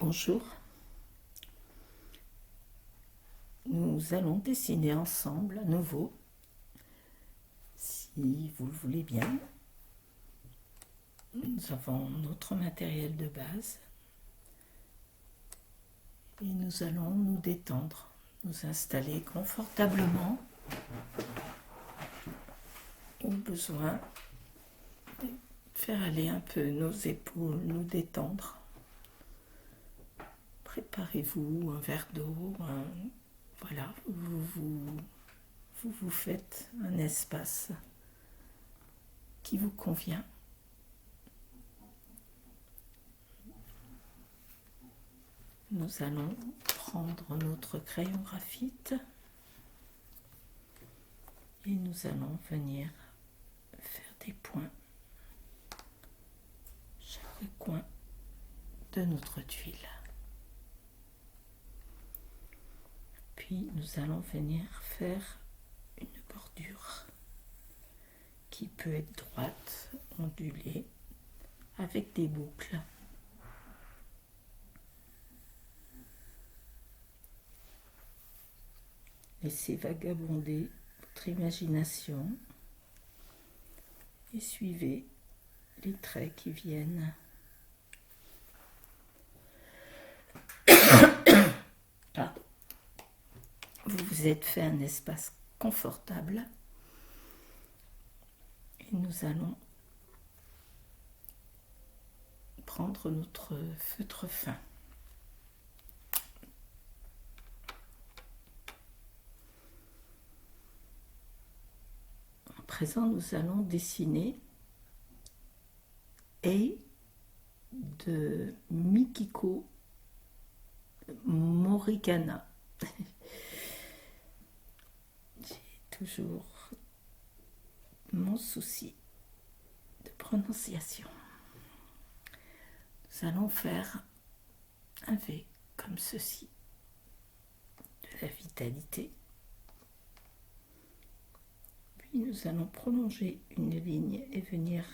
Bonjour, nous allons dessiner ensemble à nouveau, si vous le voulez bien. Nous avons notre matériel de base et nous allons nous détendre, nous installer confortablement au besoin de faire aller un peu nos épaules, nous détendre. Préparez-vous un verre d'eau, voilà, vous faites un espace qui vous convient. Nous allons prendre notre crayon graphite et nous allons venir faire des points chaque coin de notre tuile. Puis nous allons venir faire une bordure qui peut être droite, ondulée, avec des boucles. Laissez vagabonder votre imagination et suivez les traits qui viennent. Vous vous êtes fait un espace confortable et nous allons prendre notre feutre fin. À présent, nous allons dessiner Ei de Mikiko Morigana. J'ai toujours mon souci de prononciation. Nous allons faire un V comme ceci, de la vitalité. Puis nous allons prolonger une ligne et venir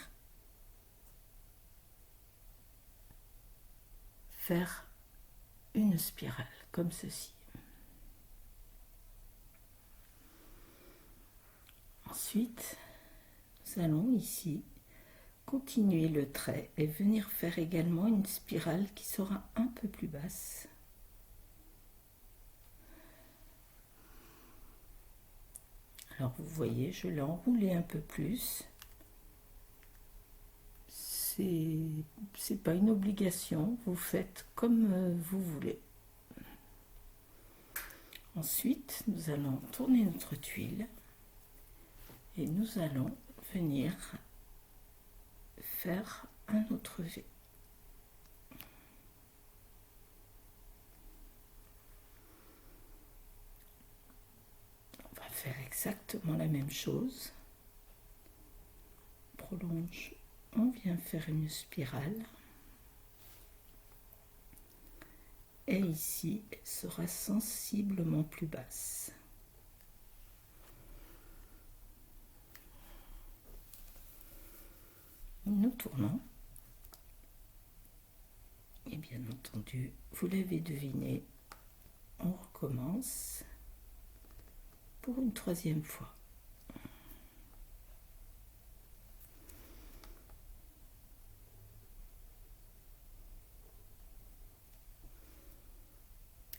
faire une spirale comme ceci. Ensuite, nous allons ici continuer le trait et venir faire également une spirale qui sera un peu plus basse. Alors vous voyez, je l'ai enroulé un peu plus. C'est pas une obligation, vous faites comme vous voulez. Ensuite, nous allons tourner notre tuile et nous allons venir faire un autre V. On va faire exactement la même chose. On prolonge, on vient faire une spirale. Et ici, elle sera sensiblement plus basse. Nous tournons. Et bien entendu, vous l'avez deviné, on recommence pour une troisième fois.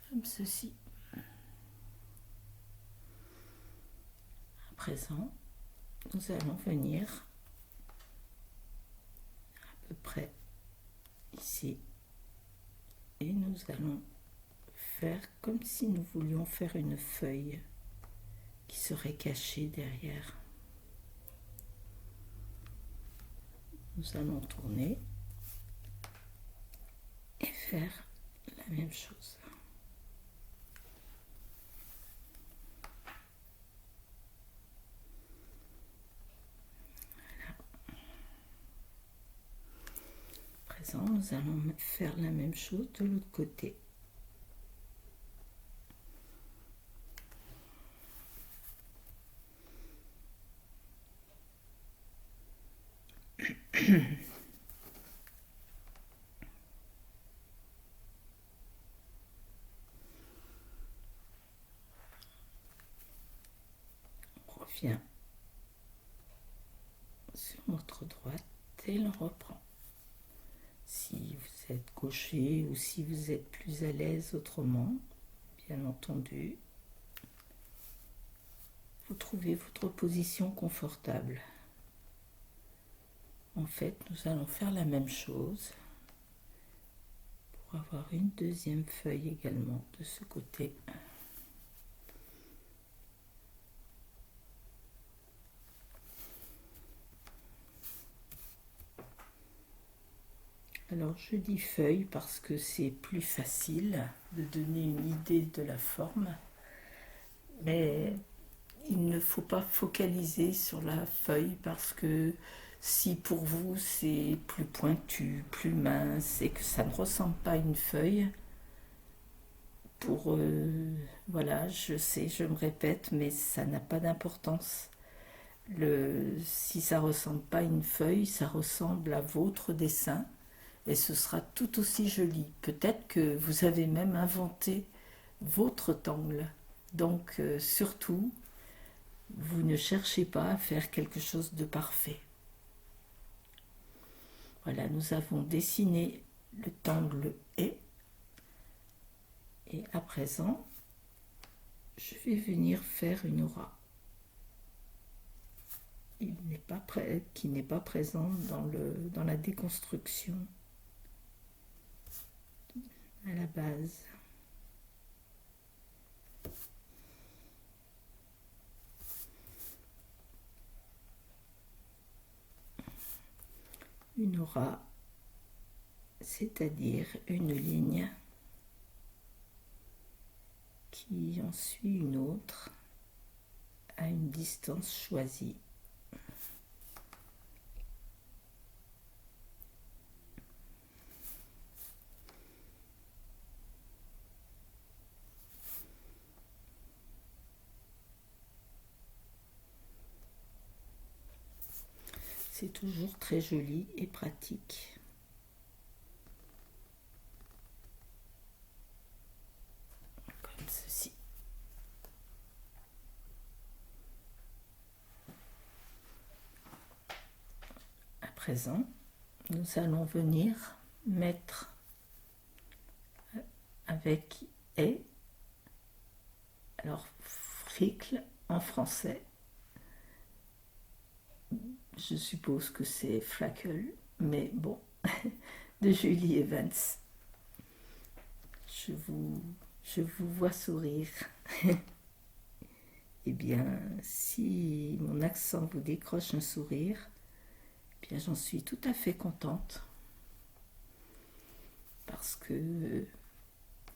Comme ceci. À présent, nous allons venir à peu près ici et nous allons faire comme si nous voulions faire une feuille qui serait cachée derrière. Nous allons tourner et faire la même chose. Nous allons faire la même chose de l'autre côté. vient sur notre droite et l'on reprend. Si vous êtes gaucher ou si vous êtes plus à l'aise autrement, bien entendu, vous trouvez votre position confortable. En fait, nous allons faire la même chose pour avoir une deuxième feuille également de ce côté. Alors je dis feuille parce que c'est plus facile de donner une idée de la forme, mais il ne faut pas focaliser sur la feuille parce que si pour vous c'est plus pointu, plus mince et que ça ne ressemble pas à une feuille, voilà, je sais, je me répète, mais ça n'a pas d'importance. Si ça ressemble pas à une feuille, ça ressemble à votre dessin. Et ce sera tout aussi joli. Peut-être que vous avez même inventé votre tangle. Donc surtout, vous ne cherchez pas à faire quelque chose de parfait. Voilà, nous avons dessiné le tangle et à présent, je vais venir faire une aura. Qui n'est pas présente dans la déconstruction à la base. Une aura, c'est-à-dire une ligne qui en suit une autre à une distance choisie. C'est toujours très joli et pratique. Comme ceci. À présent, nous allons venir mettre avec et, alors fricle en français, je suppose que c'est Frackle, mais bon, de Julie Evans. Je vous vois sourire. Eh bien, si mon accent vous décroche un sourire, eh bien j'en suis tout à fait contente. Parce que,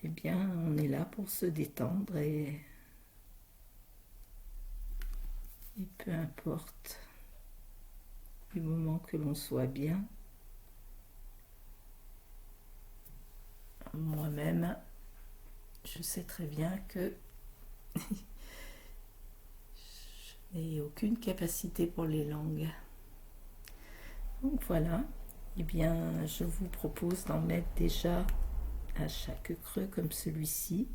eh bien, on est là pour se détendre et peu importe du moment que l'on soit bien. Moi-même, je sais très bien que je n'ai aucune capacité pour les langues. Donc voilà, eh bien, je vous propose d'en mettre déjà à chaque creux comme celui-ci.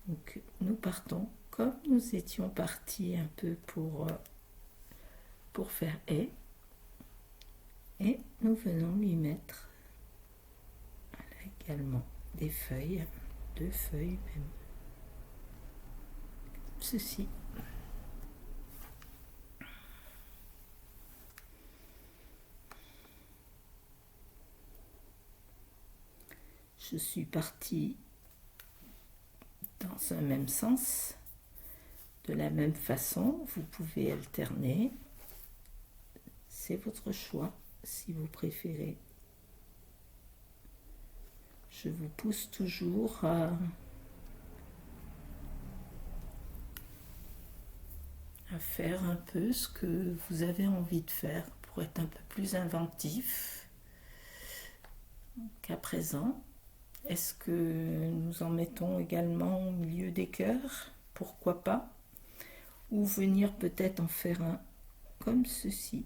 Donc nous partons comme nous étions partis un peu pour faire et nous venons lui mettre également des feuilles, 2 feuilles même, ceci. Je suis partie dans un même sens, de la même façon, vous pouvez alterner, c'est votre choix si vous préférez. Je vous pousse toujours à faire un peu ce que vous avez envie de faire pour être un peu plus inventif qu'à présent. Est-ce que nous en mettons également au milieu des cœurs? Pourquoi pas? Ou venir peut-être en faire un comme ceci.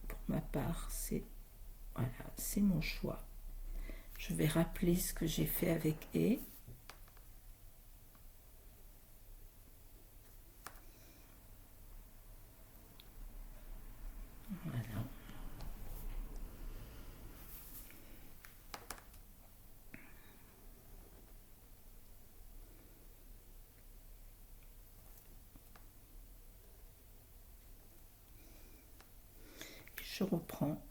Pour ma part, c'est mon choix. Je vais rappeler ce que j'ai fait avec et. je reprends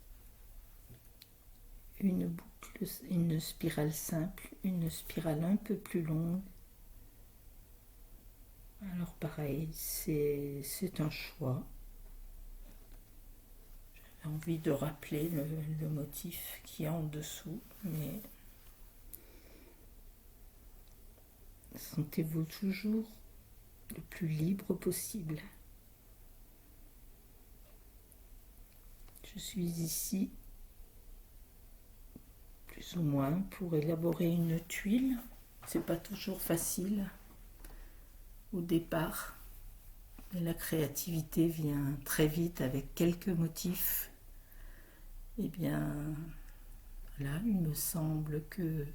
une boucle, une spirale simple, une spirale un peu plus longue. Alors pareil, c'est un choix. J'ai envie de rappeler le motif qui est en dessous, mais sentez-vous toujours le plus libre possible. Je suis ici plus ou moins pour élaborer une tuile. C'est pas toujours facile au départ, mais la créativité vient très vite avec quelques motifs. Eh bien, là, il me semble que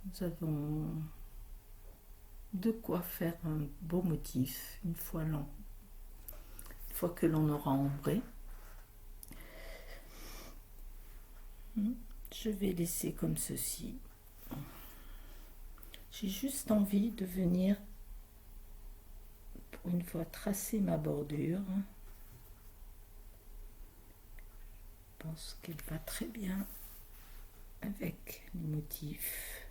nous avons de quoi faire un beau motif une fois que l'on aura ombré. Je vais laisser comme ceci. J'ai juste envie de venir, pour une fois, tracer ma bordure. Je pense qu'elle va très bien avec les motifs.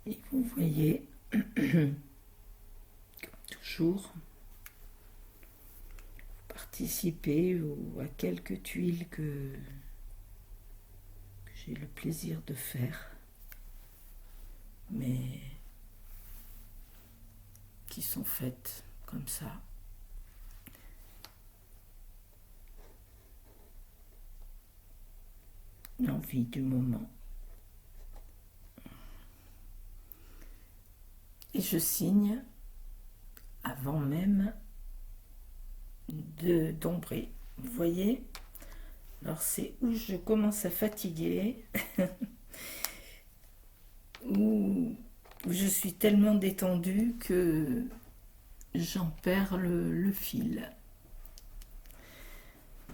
Et vous voyez, comme toujours, participer à quelques tuiles que j'ai le plaisir de faire, mais qui sont faites comme ça. L'envie du moment. Et je signe avant même d'ombrer. Vous voyez? Alors c'est où je commence à fatiguer, où je suis tellement détendue que j'en perds le fil.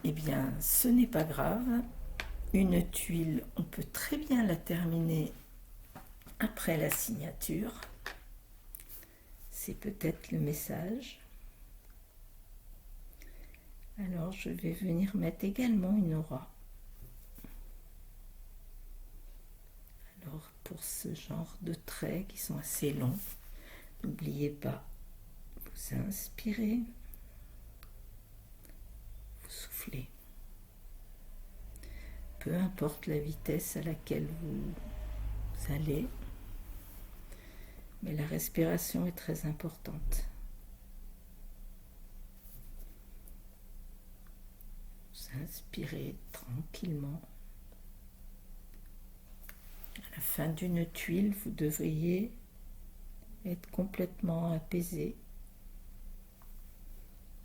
Eh bien, ce n'est pas grave. Une tuile, on peut très bien la terminer après la signature. C'est peut-être le message. Alors, je vais venir mettre également une aura. Alors, pour ce genre de traits qui sont assez longs, n'oubliez pas, vous inspirez, vous soufflez. Peu importe la vitesse à laquelle vous allez, mais la respiration est très importante. Vous inspirez tranquillement. À la fin d'une tuile, vous devriez être complètement apaisé.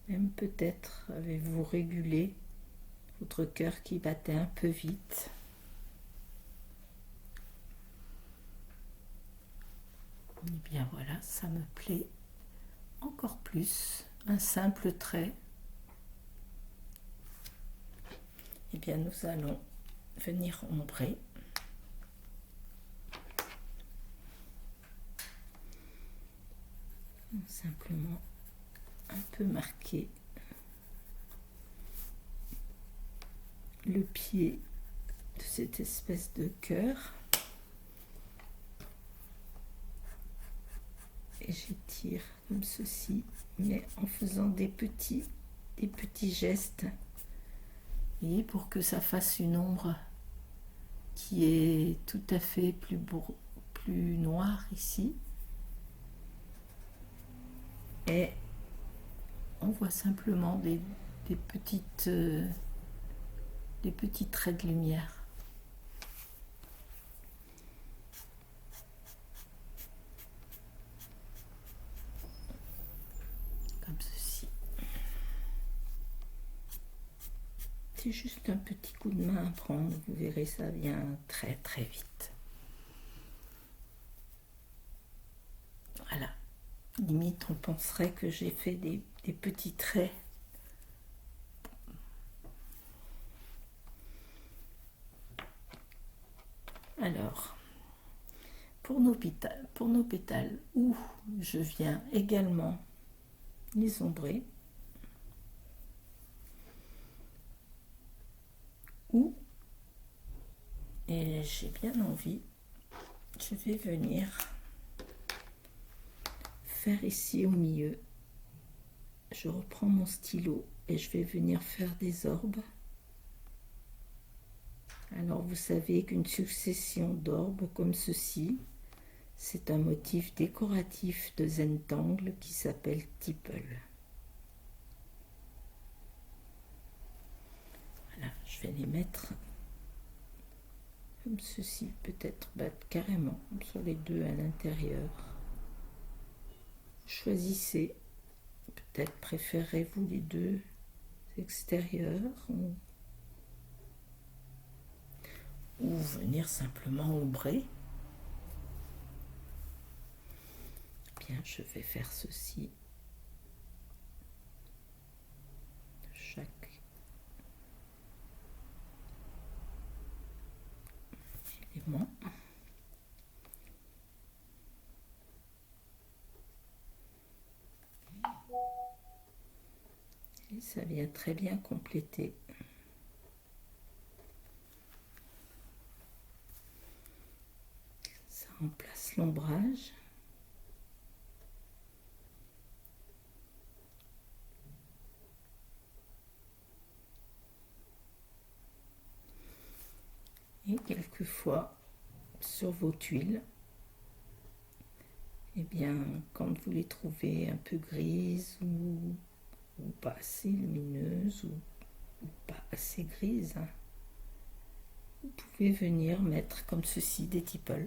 Même peut-être avez-vous régulé votre cœur qui battait un peu vite. Et bien voilà, ça me plaît encore plus. Un simple trait. Et bien nous allons venir ombrer. Simplement un peu marquer le pied de cette espèce de cœur et j'étire comme ceci, mais en faisant des petits gestes, et pour que ça fasse une ombre qui est tout à fait plus noire ici. Et on voit simplement des petits traits de lumière. Comme ceci. C'est juste un petit coup de main à prendre, vous verrez, ça vient très très vite. Voilà. Limite, on penserait que j'ai fait des petits traits. Alors, pour nos pétales, où je viens également les ombrer, et j'ai bien envie, je vais venir faire ici au milieu. Je reprends mon stylo et je vais venir faire des orbes. Alors vous savez qu'une succession d'orbes comme ceci, c'est un motif décoratif de Zentangle qui s'appelle Tipple. Voilà, je vais les mettre comme ceci, peut-être carrément sur les deux à l'intérieur. Choisissez, peut-être préférez-vous les deux extérieurs ou venir simplement ombrer. Bien, je vais faire ceci. Chaque élément. Et ça vient très bien compléter. Ça remplace l'ombrage. Et quelquefois, sur vos tuiles, eh bien, quand vous les trouvez un peu grises ou pas assez lumineuses ou pas assez grises, vous pouvez venir mettre comme ceci des tipples.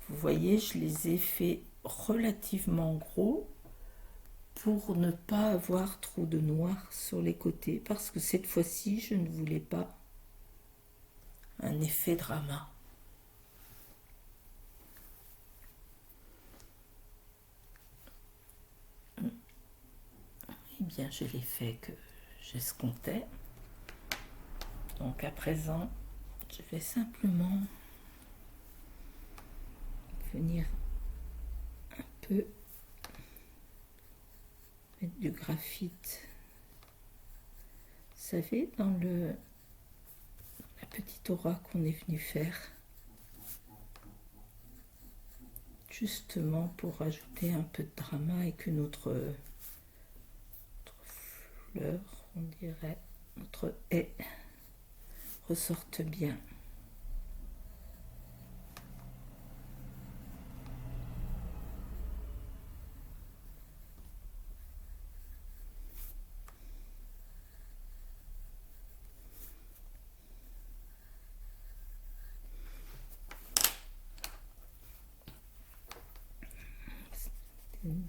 Vous voyez, je les ai fait relativement gros pour ne pas avoir trop de noir sur les côtés, parce que cette fois-ci, je ne voulais pas un effet drama. Eh bien, j'ai l'effet que j'escomptais. Donc à présent, je vais simplement venir un peu mettre du graphite. Vous savez, dans la petite aura qu'on est venu faire, justement pour ajouter un peu de drama et que notre fleur, on dirait, notre haie ressorte bien.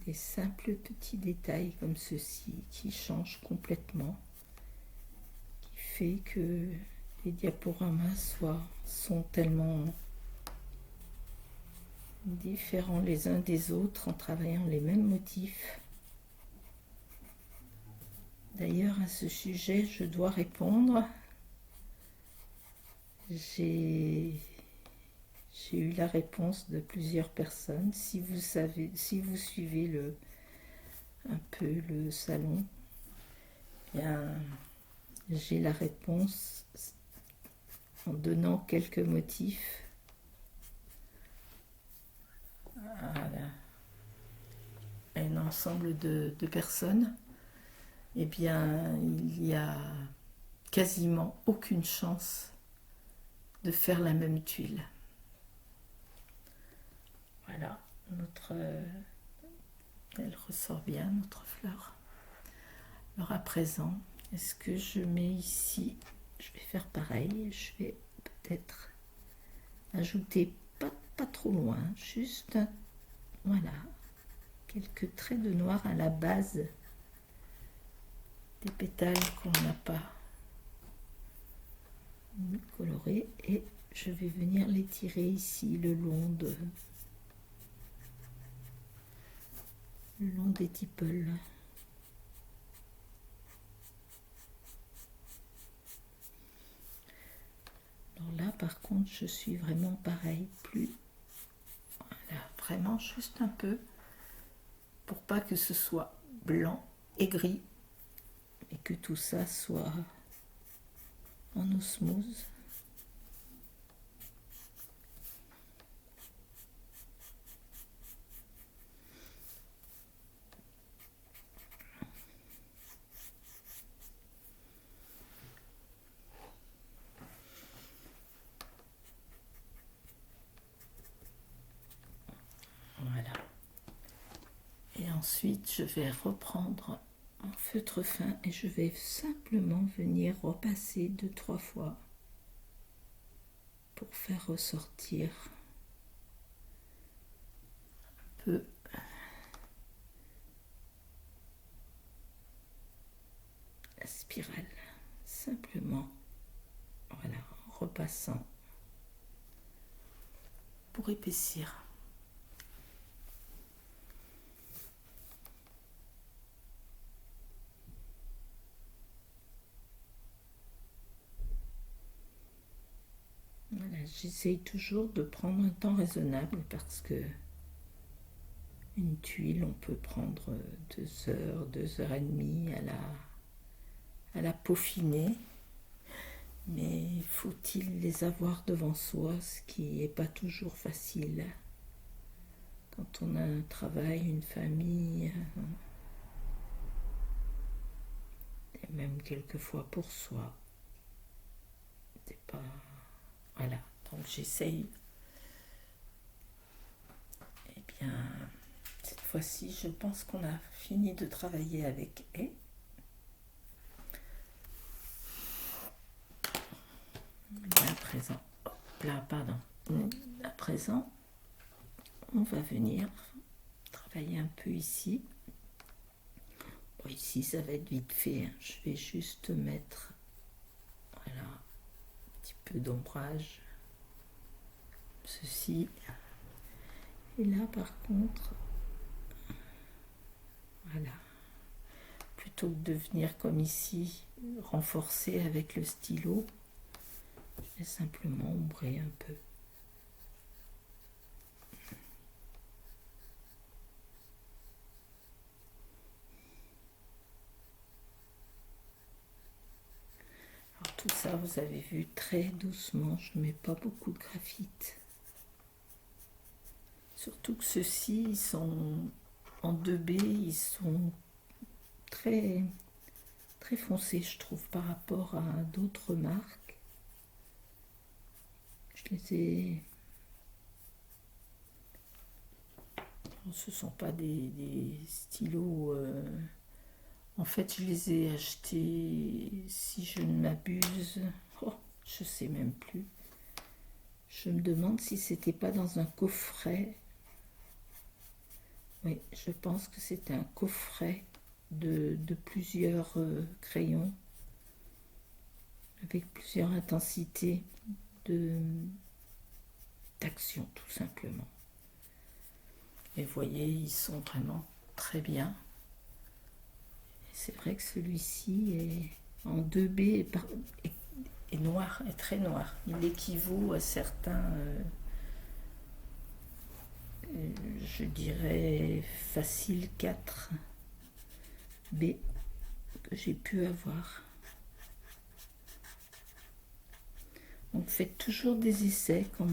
Des simples petits détails comme ceci qui changent complètement, qui fait que les diaporamas sont tellement différents les uns des autres en travaillant les mêmes motifs. D'ailleurs, à ce sujet, je dois répondre. J'ai eu la réponse de plusieurs personnes. Si vous suivez un peu le salon, bien, j'ai la réponse en donnant quelques motifs à un ensemble de personnes. Eh bien, il y a quasiment aucune chance de faire la même tuile. Voilà, elle ressort bien, notre fleur. Alors à présent, est-ce que je mets ici, je vais faire pareil, je vais peut-être ajouter pas trop loin, juste, voilà, quelques traits de noir à la base des pétales qu'on n'a pas colorés, et je vais venir les tirer ici le long des tipples. Alors là, par contre, je suis vraiment pareil, plus, voilà, vraiment juste un peu, pour pas que ce soit blanc et gris, et que tout ça soit en osmose. Voilà. Et ensuite, je vais reprendre mon feutre fin et je vais simplement venir repasser 2-3 fois pour faire ressortir un peu la spirale. Simplement, voilà, en repassant pour épaissir. Voilà, j'essaye toujours de prendre un temps raisonnable parce que une tuile, on peut prendre 2 heures, 2 heures et demie à la peaufiner. Mais faut-il les avoir devant soi, ce qui n'est pas toujours facile quand on a un travail, une famille, et même quelquefois pour soi. C'est pas... Voilà, donc j'essaye. Eh bien, cette fois-ci, je pense qu'on a fini de travailler avec et. À présent, à présent, on va venir travailler un peu ici. Bon, ici, ça va être vite fait. Hein. Je vais juste mettre, voilà, un petit peu d'ombrage. Ceci. Et là, par contre, voilà. Plutôt que de venir comme ici, renforcer avec le stylo, je vais simplement ombrer un peu. Alors tout ça, vous avez vu, très doucement, je ne mets pas beaucoup de graphite. Surtout que ceux-ci, ils sont en 2B, ils sont très, très foncés, je trouve, par rapport à d'autres marques. Je les ai... Ce ne sont pas des stylos... En fait, je les ai achetés, si je ne m'abuse... Oh, je ne sais même plus. Je me demande si c'était pas dans un coffret. Oui, je pense que c'était un coffret de plusieurs crayons avec plusieurs intensités d'action, tout simplement. Et vous voyez, ils sont vraiment très bien. Et c'est vrai que celui-ci est en 2B est noir, est très noir. Il équivaut à certains... je dirais facile 4B que j'ai pu avoir. Donc faites toujours des essais quand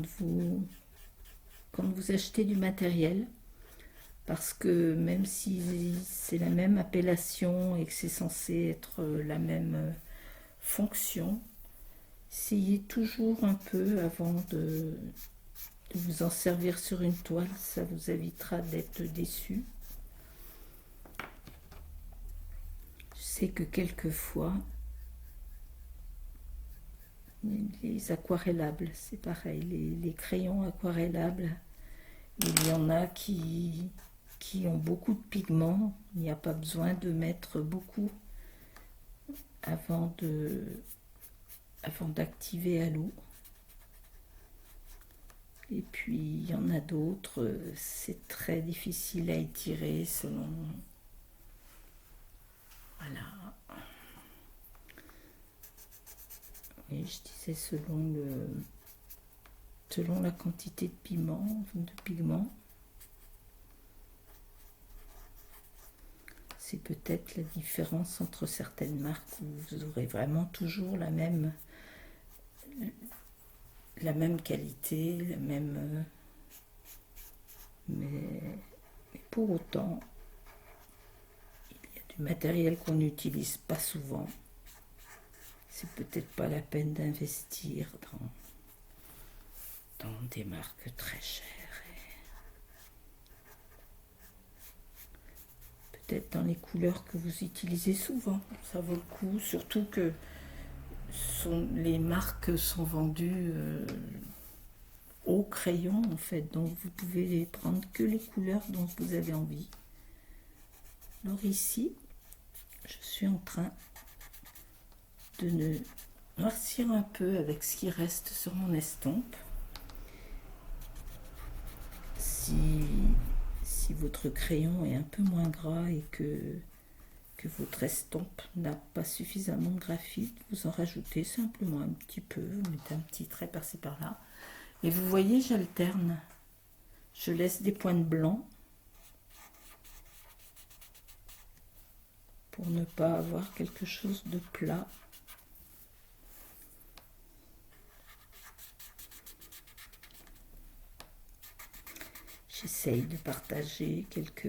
vous achetez du matériel, parce que même si c'est la même appellation et que c'est censé être la même fonction, essayez toujours un peu avant de vous en servir sur une toile, ça vous évitera d'être déçu. Je sais que quelquefois, les aquarellables, c'est pareil, les crayons aquarellables, il y en a qui ont beaucoup de pigments, il n'y a pas besoin de mettre beaucoup avant d'activer à l'eau. Et puis il y en a d'autres, c'est très difficile à étirer selon... Voilà. Et je disais selon la quantité de pigments. C'est peut-être la différence entre certaines marques où vous aurez vraiment toujours la même qualité, la même... mais pour autant, il y a du matériel qu'on n'utilise pas souvent. C'est peut-être pas la peine d'investir dans des marques très chères. Peut-être dans les couleurs que vous utilisez souvent, ça vaut le coup, surtout que les marques sont vendues au crayon en fait, donc vous pouvez prendre que les couleurs dont vous avez envie. Alors ici, je suis en train de noircir un peu avec ce qui reste sur mon estompe. Si votre crayon est un peu moins gras et que votre estompe n'a pas suffisamment de graphite, vous en rajoutez simplement un petit peu, vous mettez un petit trait par-ci par-là. Et vous voyez, j'alterne. Je laisse des points de blanc pour ne pas avoir quelque chose de plat. J'essaye de partager quelques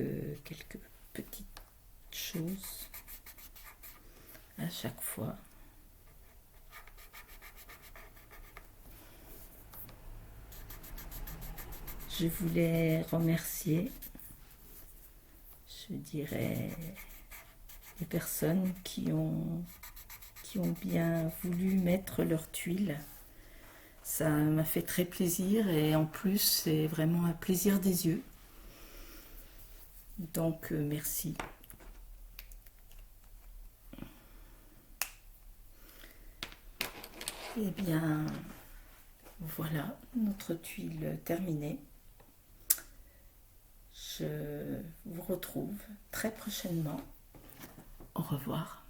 petites choses à chaque fois. Je voulais remercier, je dirais, les personnes qui ont bien voulu mettre leurs tuiles. Ça m'a fait très plaisir et en plus c'est vraiment un plaisir des yeux. Donc merci. Eh bien, voilà notre tuile terminée. Je vous retrouve très prochainement. Au revoir.